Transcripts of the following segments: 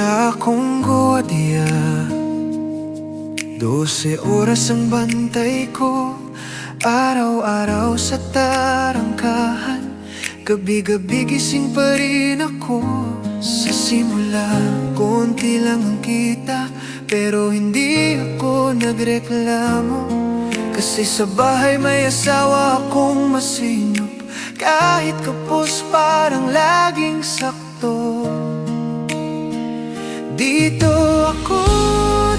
Isa akong gwardiya, 12 oras ang bantay ko, araw-araw sa tarangkahan. Gabi-gabi gising pa rin ako. Sa simula, konti lang ang kita, pero hindi ako nagreklamo. Kasi sa bahay may asawa akong masinop, kahit kapos parang laging sakto. Dito ako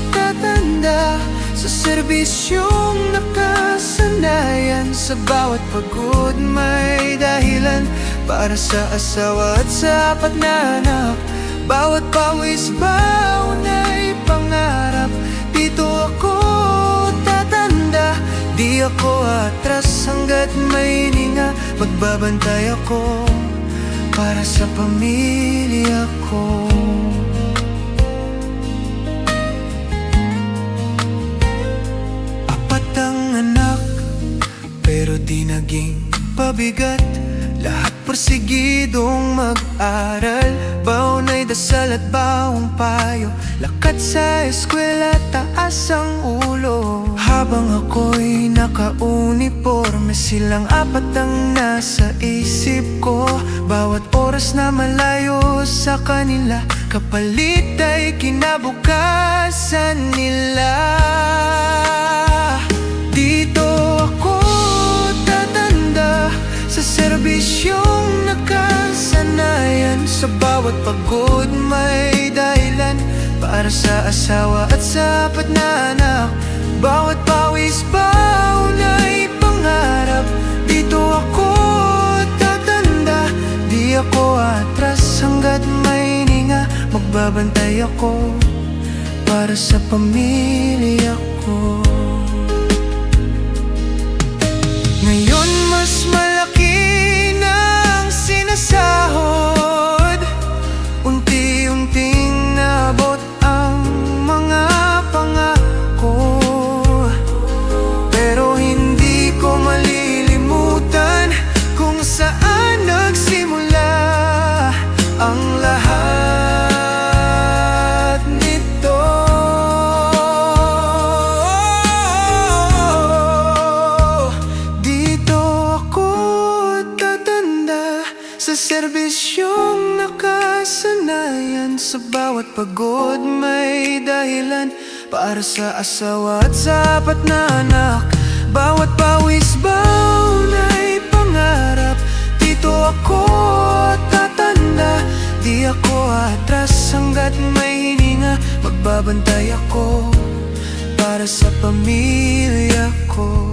tatanda, sa serbisyong nakasanayan. Sa bawat pagod may dahilan, para sa asawa at sapat na anak. Bawat pawis baon ay pangarap. Dito ako tatanda, di ako atras hanggat may hininga. Magbabantay ako para sa pamilya ko. Pero di naging pabigat, lahat persigidong mag-aral. Baon ay dasal at bawang payo, lakad sa eskwela, taas ang ulo. Habang ako'y naka-uniforme, silang apat ang nasa isip ko. Bawat oras na malayo sa kanila, kapalit ay kinabukasan nila. Dito ako tatanda, sa serbisyong nakasanayan. Sa bawat pagod may dahilan, para sa asawa at sapat na anak. Bawat pawis baon ay pangarap. Dito ako tatanda, di ako atras hanggat may hininga. Magbabantay ako para sa pamilya ko. Ngayon mas malaki na ang sinasahod, unti-unting naabot ang mga pangako. Pero hindi ko malilimutan kung saan nagsimula ang lahat nito. Sa serbisyong nakasanayan, sa bawat pagod may dahilan, para sa asawa at sapat na anak. Bawat pawis baon ay pangarap. Dito ako tatanda, di ako atras hanggat may hininga. Magbabantay ako para sa pamilya ko.